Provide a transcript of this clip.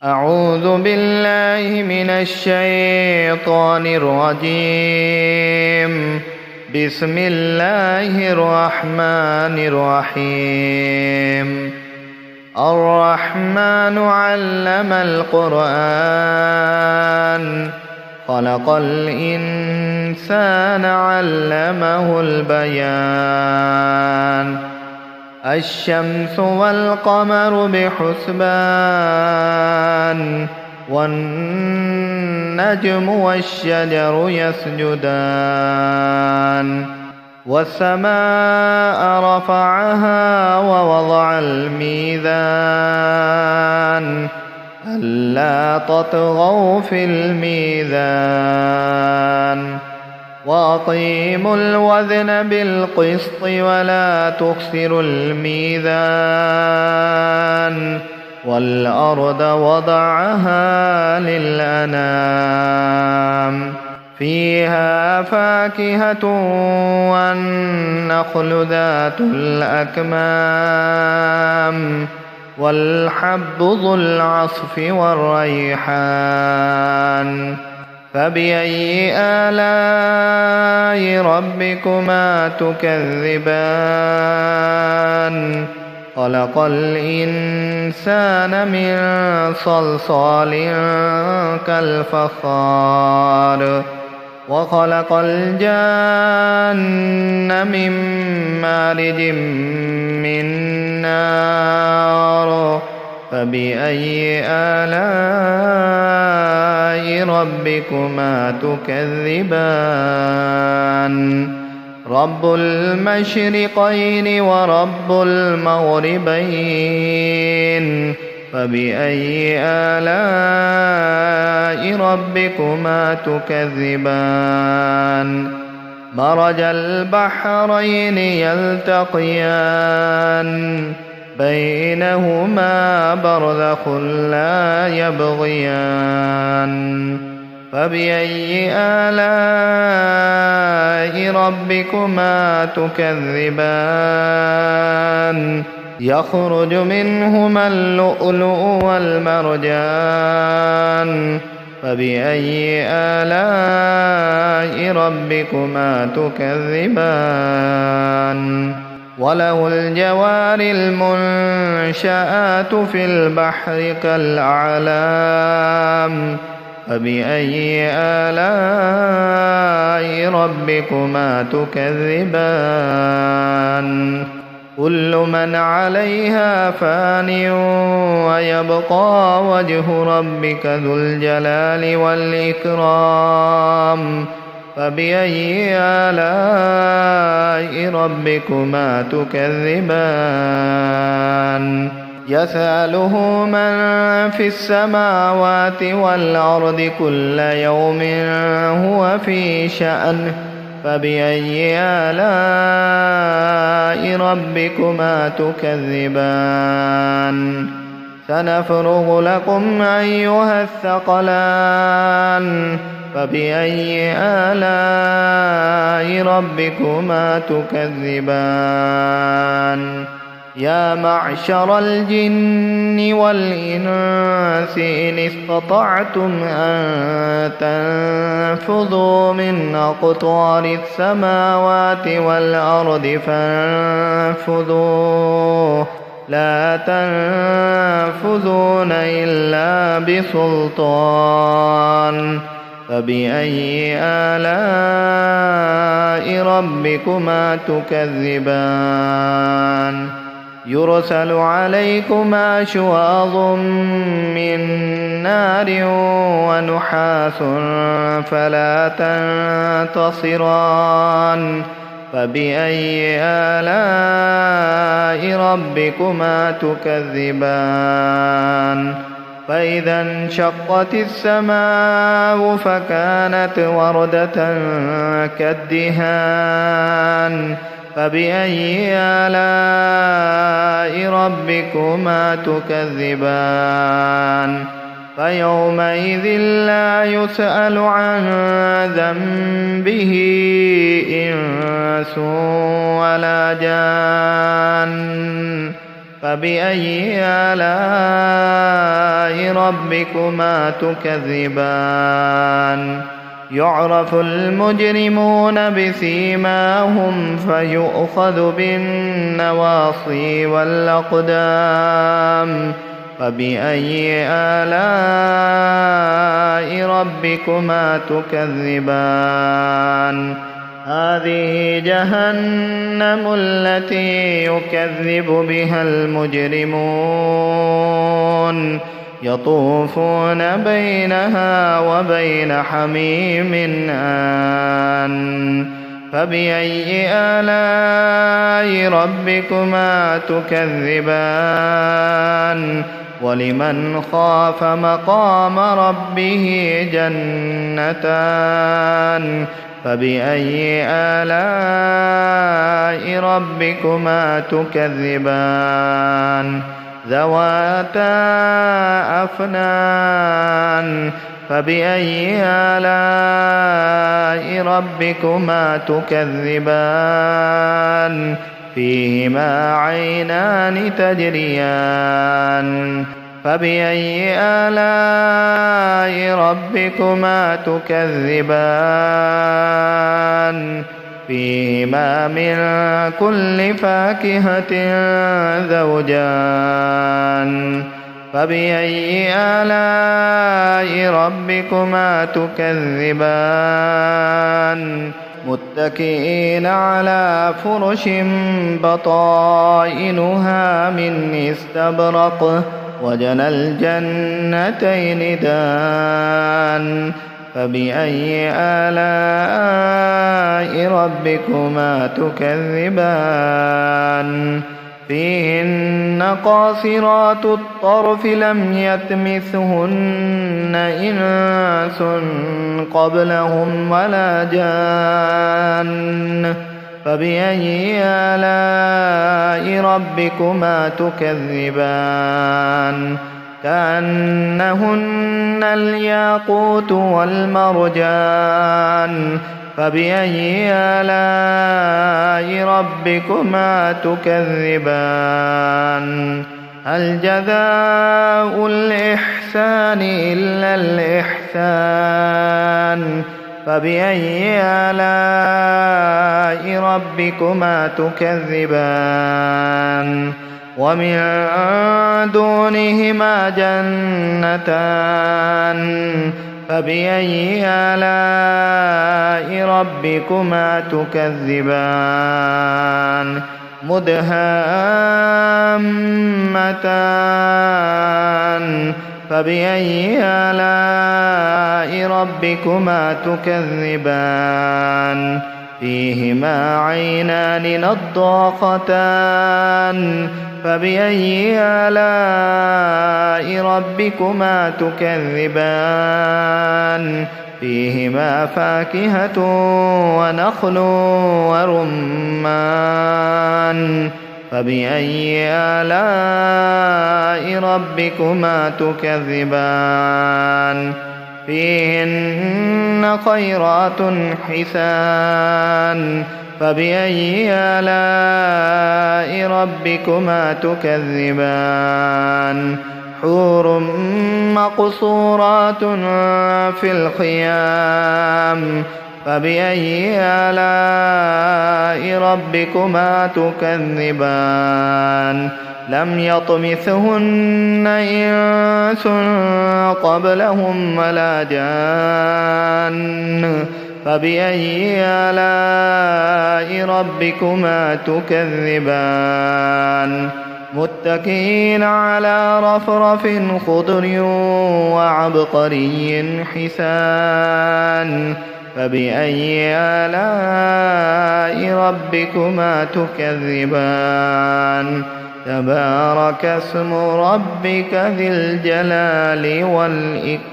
أعوذ بالله من الشيطان الرجيم. بسم الله الرحمن الرحيم. الرحمن علم القرآن، خلق الإنسان علمه البيان. الشمس والقمر بحسبان، والنجم والشجر يسجدان. والسماء رفعها ووضع الميزان، ألا تطغوا في الميزان. وأقيموا الوزن بالقسط ولا تخسروا الميزان. والأرض وضعها للأنام، فيها فاكهة والنخل ذات الأكمام، والحب ذو العصف والريحان. فبأي آلاء ربكما تكذبان؟ خلق الإنسان من صلصال كالفخار، وخلق الجان من مارج من نار. فبأي آلاء ربكما تكذبان؟ رب المشرقين ورب المغربين. فبأي آلاء ربكما تكذبان؟ مرج البحرين يلتقيان، بينهما برزخ لا يبغيان. فبأي آلاء ربكما تكذبان؟ يخرج منهما اللؤلؤ والمرجان. فبأي آلاء ربكما تكذبان؟ وله الجوار المنشآت في البحر كالأعلام. فبأي آلاء ربكما تكذبان؟ كل من عليها فان، ويبقى وجه ربك ذو الجلال والإكرام. فبأي آلاء ربكما تكذبان؟ يسأله من في السماوات والأرض كل يوم هو في شأن. فبأي آلاء ربكما تكذبان؟ سنفرغ لكم أيها الثقلان. فبأي آلاء ربكما تكذبان؟ يا معشر الجن والإنس إن استطعتم أن تنفذوا من أقطار السماوات والأرض فانفذوا، لا تنفذون إلا بسلطان. فبأي آلاء ربكما تكذبان؟ يرسل عليكما شواظ من نار ونحاس فلا تنتصران. فبأي آلاء ربكما تكذبان؟ فإذا انشقت السماء فكانت وردة كالدهان. فبأي آلاء ربكما تكذبان؟ فيومئذ لا يسأل عن ذنبه إنس ولا جان. فبأي آلاء ربكما تكذبان يعرف المجرمون بسيماهم فيؤخذ بالنواصي والأقدام فبأي آلاء ربكما تكذبان هذه جهنم التي يكذب بها المجرمون يطوفون بينها وبين حميم آن فبأي آلاء ربكما تكذبان ولمن خاف مقام ربه جنتان فبأي آلاء ربكما تكذبان ذواتا أفنان فبأي آلاء ربكما تكذبان فيهما عينان تجريان فبأي آلاء ربكما تكذبان فيهما من كل فاكهة زوجان فبأي آلاء ربكما تكذبان متكئين على فرش بطائنها من استبرق وجنى الجنتين دان فبأي آلاء ربكما تكذبان فيهن قاصرات الطرف لم يطمثهن إنس قبلهم ولا جان فبأي آلاء ربكما تكذبان كأنهن الياقوت والمرجان فبأي آلاء ربكما تكذبان هل جزاء الإحسان إلا الإحسان فبأي آلاء ربكما تكذبان ومن دونهما جنتان فبأي آلاء ربكما تكذبان مدهامتان فبأي آلاء ربكما تكذبان فيهما عينان نضاختان فبأي آلاء ربكما تكذبان فيهما فاكهة ونخل ورمان فبأي آلاء ربكما تكذبان فيهن خيرات حسان فبأي آلاء ربكما تكذبان حور مقصورات في الخيام فبأي آلاء ربكما تكذبان لم يطمثهن إنس قبلهم ولا جان فبأي آلاء ربكما تكذبان متكئين على رفرف خضر وعبقري حسان فبأي آلاء ربكما تكذبان تبارك اسم ربك ذي الجلال والإكرام.